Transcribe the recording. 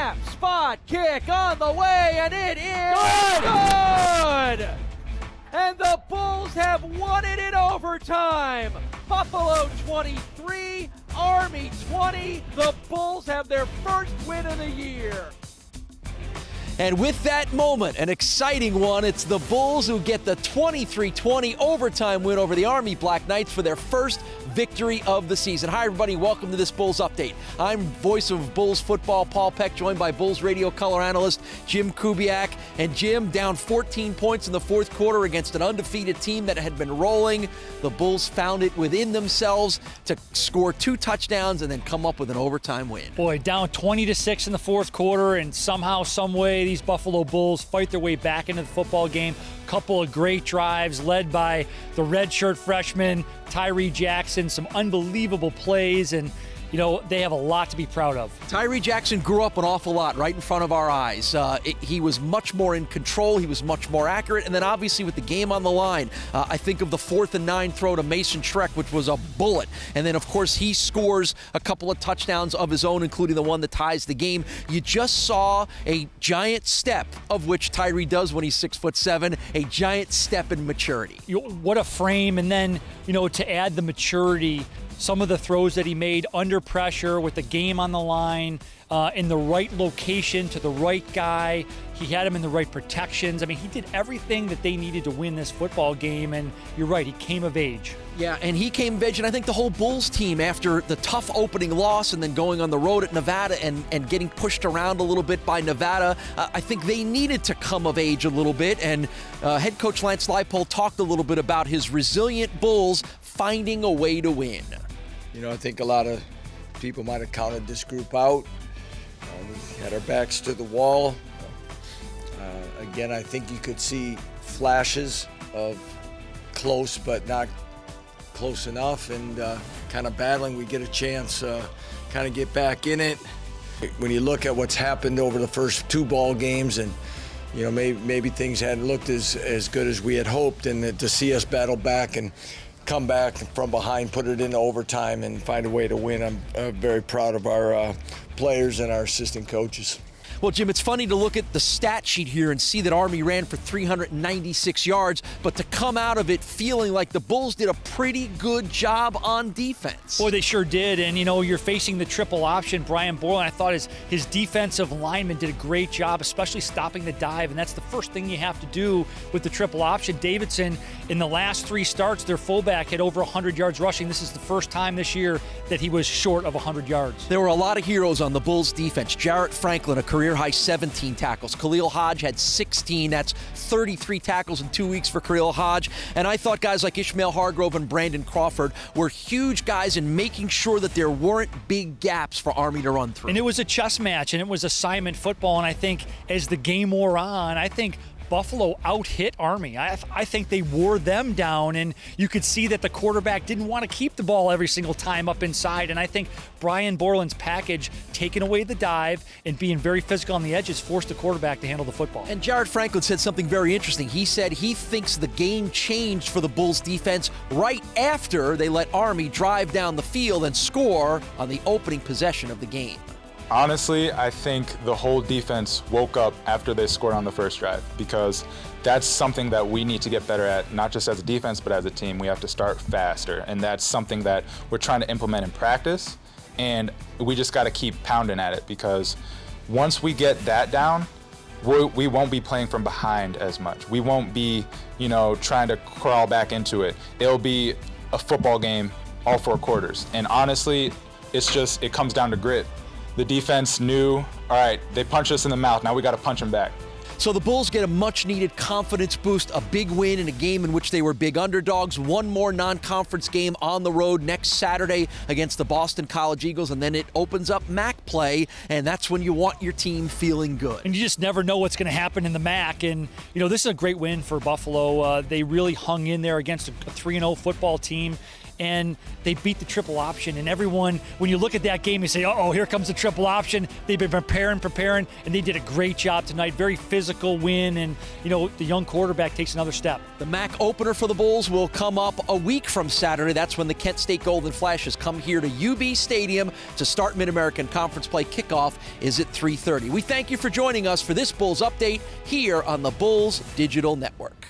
snap, spot, kick on the way, and it is good! And the Bulls have won it in overtime. Buffalo 23, Army 20. The Bulls have their first win of the year. And with that moment, an exciting one, it's the Bulls who get the 23-20 overtime win over the Army Black Knights for their first victory of the season. Hi, everybody. Welcome to this Bulls Update. I'm voice of Bulls football, Paul Peck, joined by Bulls radio color analyst Jim Kubiak. And Jim, down 14 points in the fourth quarter against an undefeated team that had been rolling. The Bulls found it within themselves to score 2 touchdowns and then come up with an overtime win. Boy, down 20-6 in the fourth quarter, and somehow, some way, these Buffalo Bulls fight their way back into the football game. Couple of great drives led by the redshirt freshman, Tyree Jackson, some unbelievable plays, and you know, they have a lot to be proud of. Tyree Jackson grew up an awful lot right in front of our eyes. He was much more in control. He was much more accurate. And then obviously with the game on the line, I think of the 4th and 9 throw to Mason Schreck, which was a bullet. And then, of course, he scores a couple of touchdowns of his own, including the one that ties the game. You just saw a giant step, of which Tyree does when he's 6'7", a giant step in maturity. What a frame. And then, you know, to add the maturity, some of the throws that he made under pressure with the game on the line, in the right location to the right guy. He had him in the right protections. I mean, he did everything that they needed to win this football game, and you're right, he came of age. Yeah, and he came of age, and I think the whole Bulls team, after the tough opening loss and then going on the road at Nevada and getting pushed around a little bit by Nevada, I think they needed to come of age a little bit, and head coach Lance Leipold talked a little bit about his resilient Bulls finding a way to win. You know, I think a lot of people might have counted this group out. We had our backs to the wall. Again, I think you could see flashes of close, but not close enough, and kind of battling. We get a chance kind of get back in it. When you look at what's happened over the first 2 ball games, and you know, maybe things hadn't looked as good as we had hoped, and to see us battle back and come back from behind, put it into overtime, and find a way to win. I'm very proud of our players and our assistant coaches. Well, Jim, it's funny to look at the stat sheet here and see that Army ran for 396 yards, but to come out of it feeling like the Bulls did a pretty good job on defense. Boy, they sure did. And, you know, you're facing the triple option. Brian Borland, I thought his defensive lineman did a great job, especially stopping the dive, and that's the first thing you have to do with the triple option. Davidson, in the last 3 starts, their fullback had over 100 yards rushing. This is the first time this year that he was short of 100 yards. There were a lot of heroes on the Bulls defense. Jarrett Franklin, a career-high 17 tackles. Khalil Hodge had 16. That's 33 tackles in 2 weeks for Khalil Hodge. And I thought guys like Ishmael Hargrove and Brandon Crawford were huge guys in making sure that there weren't big gaps for Army to run through. And it was a chess match, and it was assignment football. And I think as the game wore on, I think Buffalo out-hit Army. I think they wore them down, and you could see that the quarterback didn't want to keep the ball every single time up inside, and I think Brian Borland's package, taking away the dive and being very physical on the edges, forced the quarterback to handle the football. And Jarrett Franklin said something very interesting. He said he thinks the game changed for the Bulls defense right after they let Army drive down the field and score on the opening possession of the game. Honestly, I think the whole defense woke up after they scored on the first drive, because that's something that we need to get better at, not just as a defense, but as a team. We have to start faster, and that's something that we're trying to implement in practice, and we just got to keep pounding at it, because once we get that down, we won't be playing from behind as much. We won't be, you know, trying to crawl back into it. It'll be a football game all 4 quarters, and honestly, it comes down to grit. The defense knew, all right, they punched us in the mouth, now we got to punch them back. So the Bulls get a much-needed confidence boost, a big win in a game in which they were big underdogs. One more non-conference game on the road next Saturday against the Boston College Eagles, and then it opens up MAC play, and that's when you want your team feeling good. And you just never know what's going to happen in the MAC, and you know, this is a great win for Buffalo. They really hung in there against a 3-0 football team. and they beat the triple option. And everyone, when you look at that game, you say, oh, here comes the triple option. They've been preparing, and they did a great job tonight. Very physical win, and, the young quarterback takes another step. The MAC opener for the Bulls will come up a week from Saturday. That's when the Kent State Golden Flashes come here to UB Stadium to start Mid-American Conference play. Kickoff is at 3:30. We thank you for joining us for this Bulls update here on the Bulls Digital Network.